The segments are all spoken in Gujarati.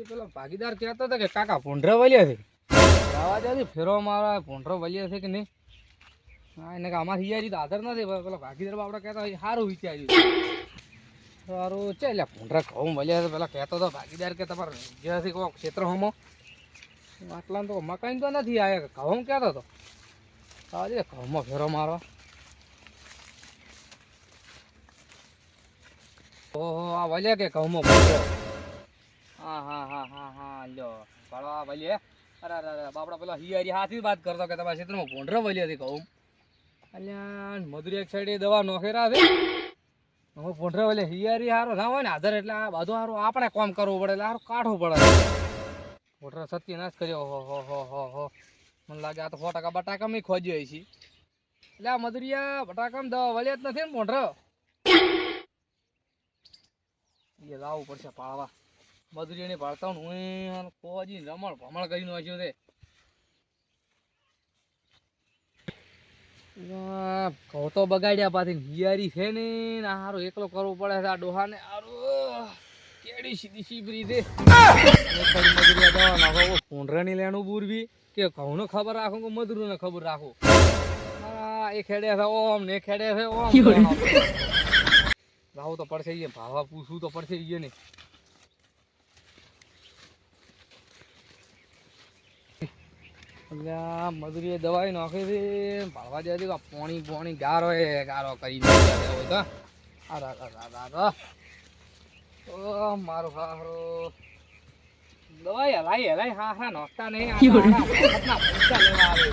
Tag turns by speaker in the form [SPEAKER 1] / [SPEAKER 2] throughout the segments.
[SPEAKER 1] પેલો ભાગીદાર કહેતો હતો કે કાકા ભૂંડરા વળ્યા છે આવા દે ફેરો મારા ભૂંડરો વળ્યા છે કે નહીં હા એને કે અમારે હિયારી તો હાજર નથી પેલો ભાગીદાર આપણે કહેતા હોય સારું વિચાર્યું સારું છે એટલે ભૂંડરા ઘઉં વળ્યા છે પેલા કહેતો હતો ભાગીદાર કે તમારે જ્યાંથી કહો ક્ષેત્ર હમો આટલા તો મકાઈ તો નથી આવ્યા ઘઉં કહેતો હતો આજે ઘઉંમાં ફેરો મારો ઓહો આ વળ્યા કે ઘઉંમાં હા હા હા હા હા લ્યો ભણવા વળીએ અરે અરે બાપડા પેલા હિયારી હાથી વાત કરતો કે તમારા ક્ષેત્રમાં ભૂંડરો વળ્યો હતી કહું અલ્યા મધુરી એક સાઈડે દવા નોખેરા છે હું ભૂંડરો વળે હિયારી સારો ના હોય ને હાજર એટલે આ બધું સારું આપણે કામ કરવું પડે એટલે સારું કાઢવું પડે ભૂંડરો સત્યનાશ કર્યો હો મને લાગે આ તો 100% બટાકામાં ખોજ્યો છે એટલે આ મધુરિયા બટાકામાં દવા વળ્યા જ નથી ને ભૂંડરો એ લાવવું પડશે પાળવા મધુરીને ભાળતા હું કોજી રમણ ભમણ કરીને વાંચ્યું છે ઘઉં તો બગાડ્યા પાછી હિયારી છે ને હારું એકલો કરવું પડે છે આ ડોહાને હારું કેડી સીધી સીબરી છે મધુરિયા દવા નાખો ભૂંડરાની લેણું બુરવી કે ઘઉંને ખબર રાખું કે મધુરને ખબર રાખું એ ખેડે છે ઓમ ને ખેડે છે ઓમ લાવું તો પડશે એ ભાવા પૂછવું તો પડશે એ ને મધુરી દવાઈ નાખી છે ભાળવા દે પોણી પોણી ગારો કરી હોય તો મારું હારો દવાઈ હલાઈ હા નોખતા નહીં પૈસા લેવા આવે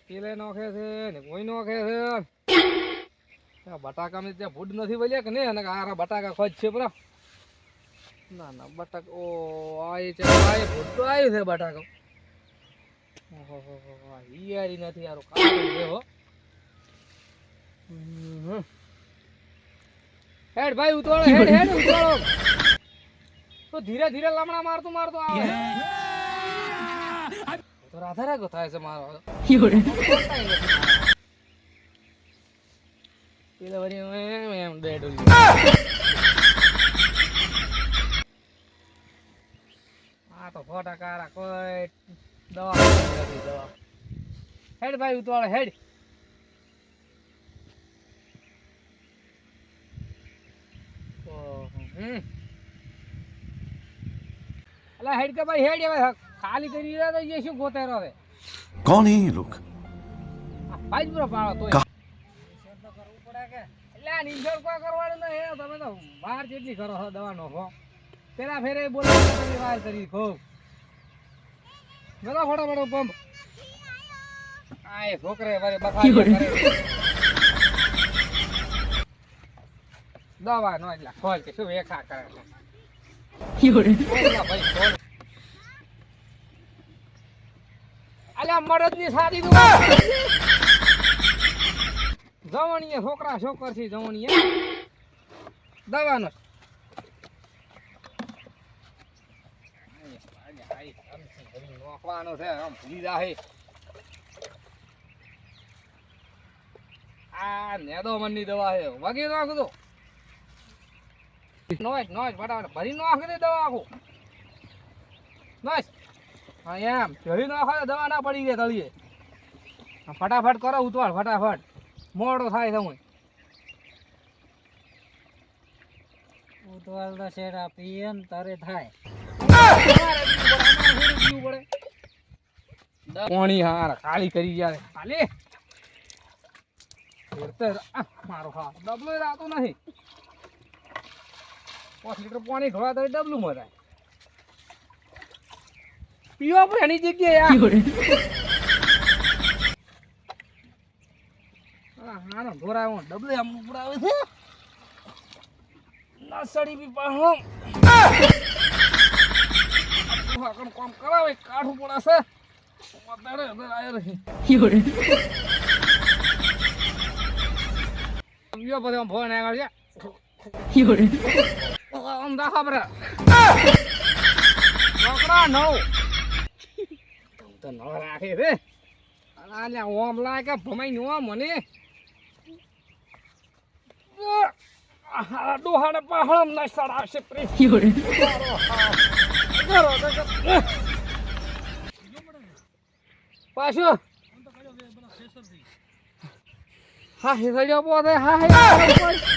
[SPEAKER 1] પેલે નોખે છે ને કોઈ નોખે છે બટાકામાં ત્યાં ભૂડ નથી વળ્યા કે નહીં અને આ બટાકા ખોજ છે બરા ના ના બટાકા ઓ આ ભૂડ તો આવ્યું છે બટાકા ઓહો હિયારી નથી યાર કાળું છે હો હેડ ભાઈ ઉતવાળો હેડ ઉતવાળો તો ધીરે ધીરે લમણા મારતો આવે તો રાધા રાગો થાય છે મારો પેલા વરી એમ ડેડું આ તો 100% કોઈ દવા નથી દવા હેડ ભાઈ ઉતવાળો હેડ અલા હેડ કે ભાઈ હેડ હવે ખાલી કરી રહ્યા તો એ શું ગોતે રહે
[SPEAKER 2] कौन है ये लोग
[SPEAKER 1] ભાઈ બરો પાડો તોય કરવું પડે કે એટલે આ નિંજર કોઈ કરવાનું નહીં તમે તો બહાર જેટલી કરો છો દવા નોખો પેલા ફેરે બોલાવો તમે વાર કરી ખો મેલો ફટાફટ પંપ આ એ છોકરે વારે બફારી કરે દવા નો એટલે ખોલ કે શું વેખા કરે છે ભાઈ ખોલ અલ્યા મરદની સાદી નું જવણીએ છોકરા છોકર થી જવણીએ દવાનો નોખવાનો છે આમ ભૂલી જાય આ નેદો મનની દવા છે વગી નાખું તો નોજ ફટાફટ ભરી નાખી દે દવા આખું બસ હા એમ ભરી નાખો દવા ના પડી જાય તળીએ ફટાફટ કરો ઉતવાળ ફટાફટ મોડો થાય તમે ઉતવાળ તો શેરા પીએ ને તારે થાય પાણી હાર ખાલી કરી જાય ખાલી મારો હા ડબલું રાતું નથી 5 લીટર પાણી ઘોડા તો ડબલું મરાય પીવો પણ એની જગ્યાએ હાનો ઘોરા હું ડબલે આમ ઉપડાવે છે નાસડી બી પાહો આકણ કામ કરાવે કાઠું પડાશે મતડે અંદર આયો રહી યો બધો ફોન આગળ છે અંદા ખબર છોકરા નો તો નો રાખે રે આલે ઓમ લાગે ભમાઈ નો મને ડોહાને પહાડમ ના સડાવશે પ્રી પાછું હા હેસડ્યો પોતે હા